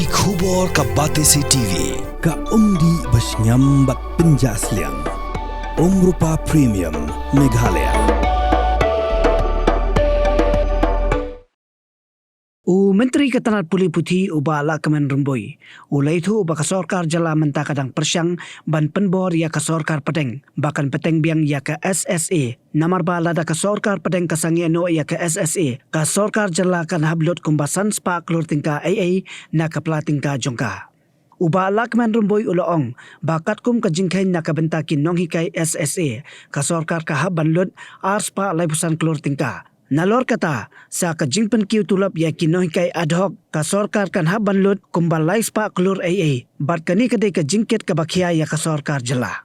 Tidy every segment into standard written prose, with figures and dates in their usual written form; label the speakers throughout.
Speaker 1: Ki khubor ka Batesi TV.
Speaker 2: Ka umdi basnyam bak penjaslian. Rupa Premium Meghalaya.
Speaker 3: Menteri Ketanat Puli Putih ubala kemen rumboi. Itu baka Sorkar Jylla menta kadang persyang ban penbor ya ke Sorkar Pdeng. Bahkan peteng biang ya ke SSA. Namar ba Lada ke Sorkar Pdeng ke Sangeh no ya ke SSA. Ka Sorkar Jylla kan hablut kumbasan spa Klur tingka AA na kepala tingka jongka. Uba lakman rumboi uloong, bakat kum kajingkai na kabentakin nong hikai SSA. Ka Sorkar ka haban lut arspa laipusan Klur tingka. Nalor kata, sa kajingpen kiu tulap ya kinoy kay ad hoc, ka Sorkar kan haban lut kumbalay spa Klur AA, bat kani kadai kajingkit kabakya ya ka Sorkar Jylla.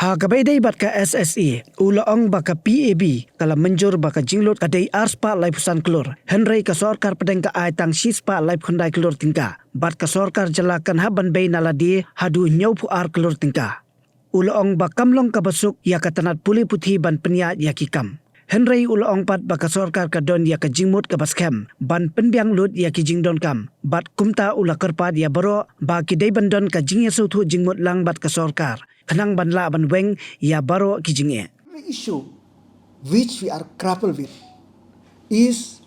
Speaker 3: Ha kabaiday bat ka SSE, ulaong baka PAB, kala menjur baka jinglot kadai arspa laipusan Klur. Henry ka Sorkar Pdeng ka aitang sispa laip kundai Klur tingka, bat ka Sorkar Jylla kan haban bay naladi hadu nyaupu ar Klur tingka. Ulaong bakamlong kabasuk ya katanat Puli Putih ban penya ya kikam. Henry ulaong pat baka Sorkar ka don ya ka jingmut ka baskem, ban penbiang lut ya ki jingdon kam, bat kumta ula kerpat ya baro, ba kidai bandon ka jingya sautu jingmut lang bat ka Sorkar, kanang banla ban weng ya baro ki jingye.
Speaker 4: The issue which we are grappled with is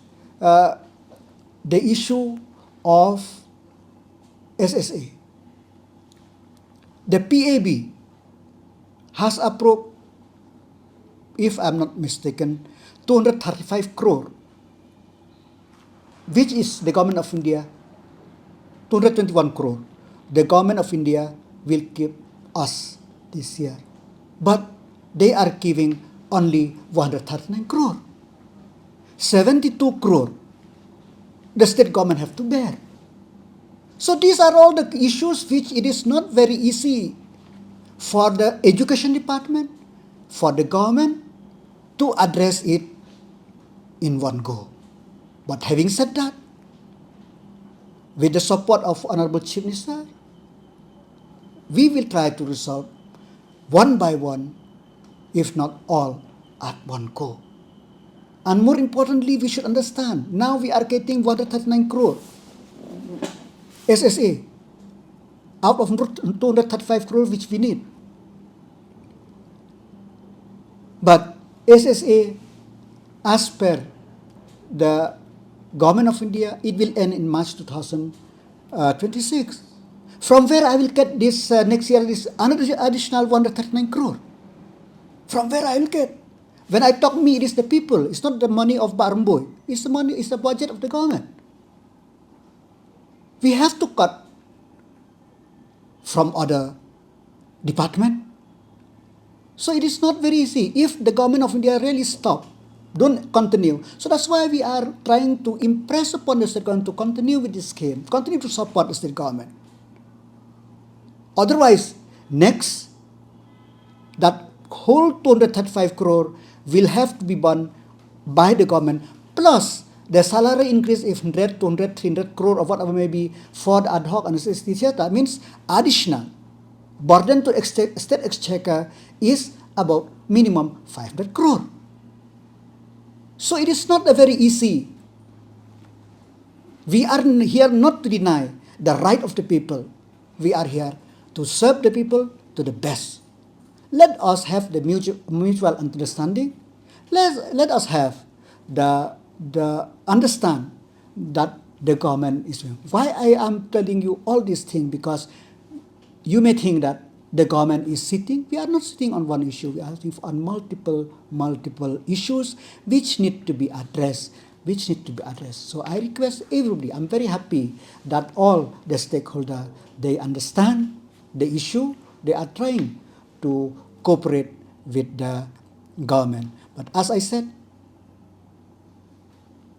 Speaker 4: the issue of SSA. The PAB has approved, if I'm not mistaken, 235 crore, which is the government of India, 221 crore. The government of India will give us this year. But they are giving only 139 crore. 72 crore the state government have to bear. So these are all the issues which it is not very easy for the education department, for the government to address it in one go. But having said that, with the support of Honorable Chief Minister, we will try to resolve one by one, if not all, at one go. And more importantly, we should understand, now we are getting 139 crore SSA out of 235 crore which we need. But SSA, as per the government of India, it will end in March 2026. From where I will get this next year, this another additional 139 crore. From where I will get? When I talk me, it is the people. It's not the money of Barumboy. It's the money. It's the budget of the government. We have to cut from other department. So it is not very easy. If the government of India really stop, don't continue. So that's why we are trying to impress upon the state government to continue with this scheme, continue to support the state government. Otherwise, next, that whole 235 crore will have to be borne by the government, plus the salary increase if 100, 200, 300 crore or whatever may be for the ad hoc and necessity theatre means additional burden to state exchequer is about minimum 500 crore. So it is not a very easy. We are here not to deny the right of the people. We are here to serve the people to the best. Let us have the mutual understanding. Let us have the understand that the government is doing. Why I am telling you all these things? Because you may think that the government is sitting. We are not sitting on one issue. We are sitting on multiple issues which need to be addressed. So I request everybody. I'm very happy that all the stakeholders, they understand the issue. They are trying to cooperate with the government. But as I said,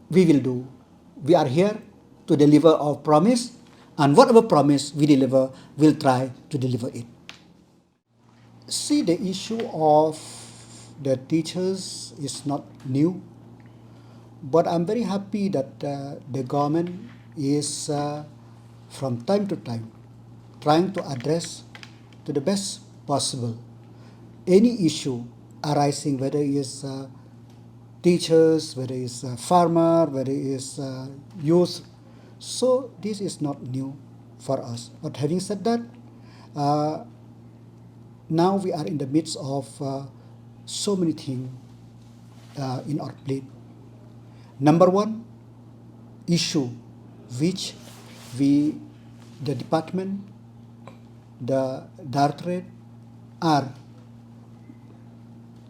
Speaker 4: we are here to deliver our promise, and whatever promise we deliver, we'll try to deliver it. See, the issue of the teachers is not new, but I'm very happy that the government is from time to time trying to address to the best possible any issue arising, whether it is teachers, whether it's farmer, whether it's youth So this is not new for us. But having said that, now we are in the midst of so many things in our plate. Number one issue which the department, the directorate are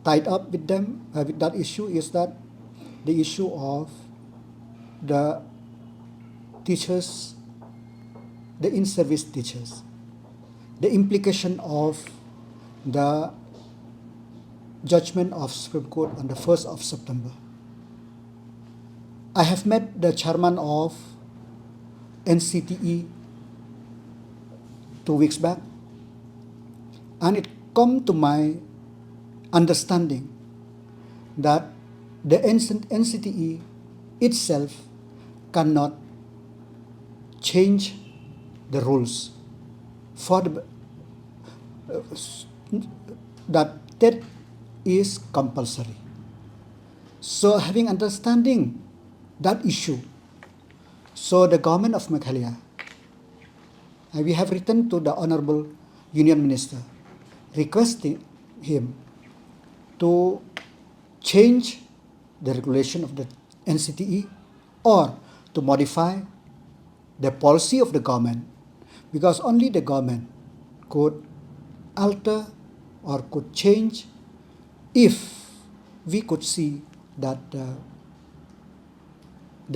Speaker 4: tied up with them with that issue is that the issue of the teachers, the in-service teachers, the implication of the judgment of Supreme Court on the 1st of September. I have met the chairman of NCTE 2 weeks back, and it come to my understanding that the NCTE itself cannot change the rules for that is compulsory. So having understanding that issue, so the government of Meghalaya, we have written to the Honorable Union Minister requesting him to change the regulation of the NCTE or to modify the policy of the government, because only the government could alter or could change if we could see that the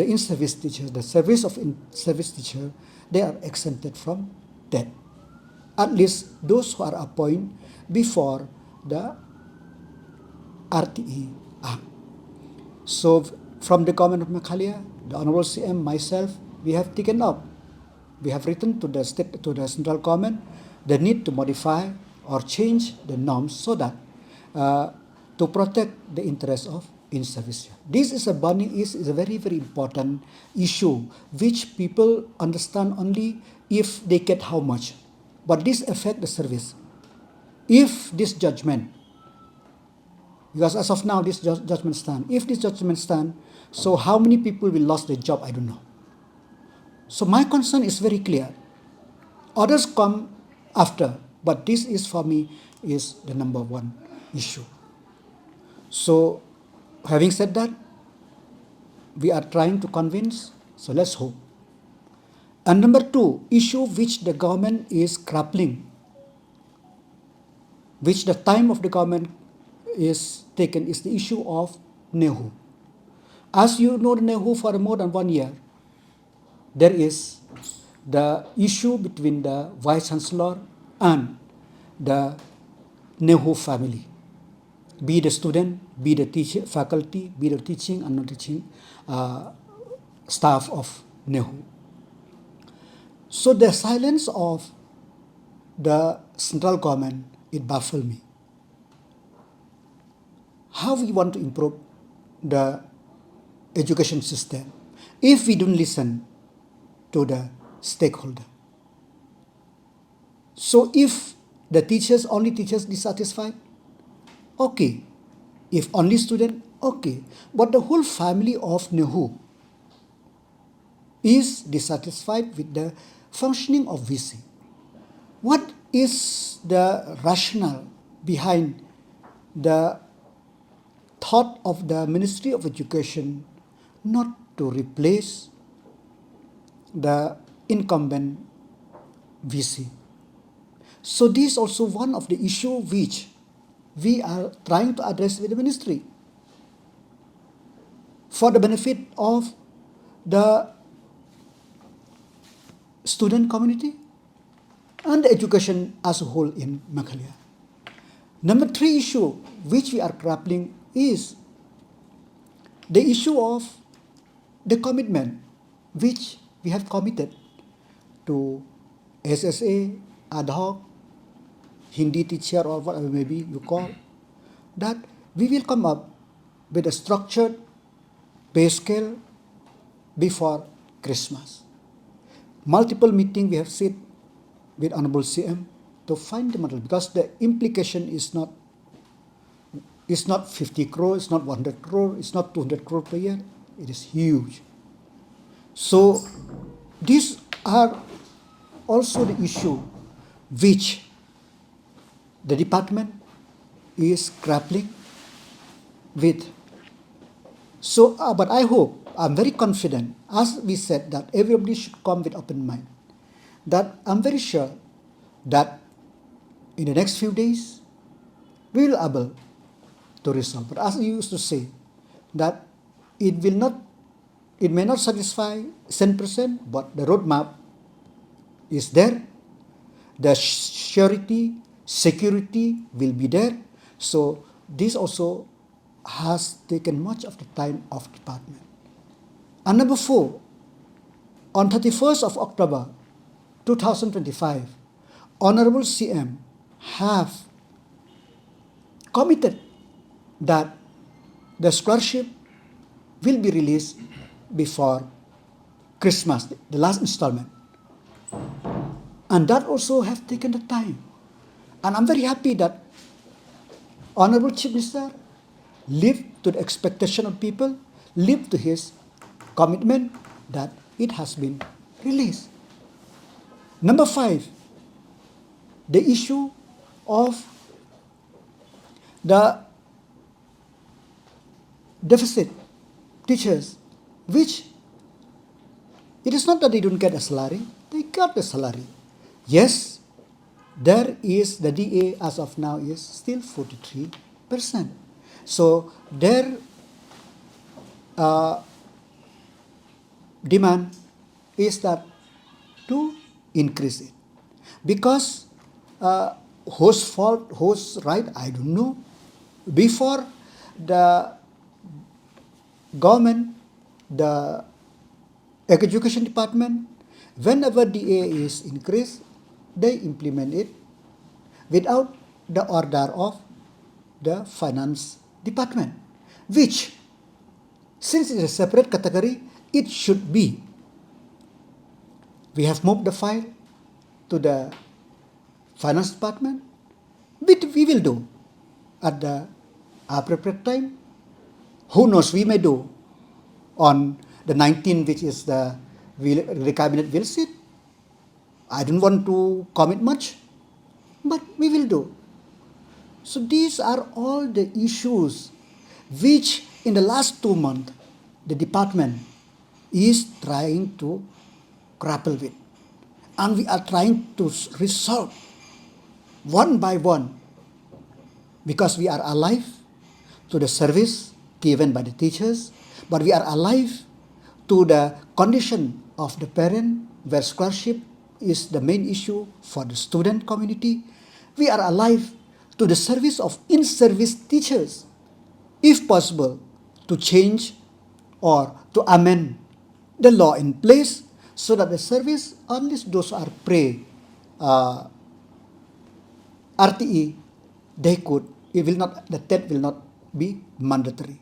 Speaker 4: in-service teachers, the service of in-service teacher, they are exempted from that. At least those who are appointed before the RTE Act. So from the government of Meghalaya, the Honorable CM, myself, we have taken up. We have written to the central government the need to modify or change the norms so that to protect the interests of in-service. This is a burning is a very, very important issue which people understand only if they get how much. But this affects the service. If this judgment, because as of now this judgment stand, if this judgment stand, so how many people will lose their job, I don't know. So my concern is very clear. Others come after, but this is for me is the number one issue. So having said that, we are trying to convince, so let's hope. And number two issue which the government is grappling, which the time of the government is taken, is the issue of NEHU. As you know, the NEHU for more than 1 year, there is the issue between the Vice Chancellor and the NEHU family, be the student, be the teacher, faculty, be the teaching and non-teaching staff of NEHU. So the silence of the central government, it baffles me. How we want to improve the education system if we don't listen to the stakeholder? So if the teachers, only teachers dissatisfied, okay. If only student, okay. But the whole family of NEHU is dissatisfied with the functioning of VC. What is the rationale behind the thought of the Ministry of Education not to replace the incumbent VC? So this is also one of the issues which we are trying to address with the ministry for the benefit of the student community and the education as a whole in Meghalaya. Number three issue which we are grappling is the issue of the commitment which we have committed to SSA, ad hoc, Hindi teacher or whatever maybe you call, that we will come up with a structured pay scale before Christmas. Multiple meetings we have said with Honorable CM to find the model, because the implication is not 50 crore, it's not 100 crore, it's not 200 crore per year, it is huge. So these are also the issue which the department is grappling with. So, but I hope, I'm very confident, as we said, that everybody should come with open mind. That I'm very sure that in the next few days, we will be able to resolve. But as you used to say, that it may not satisfy 100%, but the roadmap is there. The surety, security will be there. So this also has taken much of the time of department. And number 4, on 31st of October 2025, Honorable CM have committed that the scholarship will be released before Christmas, the last installment. And that also have taken the time. And I'm very happy that Honorable Chief Minister lived to the expectation of people, lived to his commitment that it has been released. Number 5, the issue of the deficit teachers, which it is not that they don't get a salary, they got the salary. Yes, there is the DA as of now is still 43%. So their demand is that to increase it. Because whose fault, whose right, I don't know. Before the government, the education department, whenever DA is increased, they implement it without the order of the finance department, which, since it is a separate category, it should be. We have moved the file to the finance department, but we will do at the appropriate time. Who knows, we may do on the 19th, which is the cabinet will sit. I don't want to commit much, but we will do. So these are all the issues which in the last 2 months the department is trying to grapple with. And we are trying to resolve one by one, because we are alive to the service given by the teachers, but we are alive to the condition of the parent, where scholarship is the main issue for the student community. We are alive to the service of in-service teachers, if possible, to change or to amend the law in place so that the service, at least those who are RTE, they could, the TET will not be mandatory.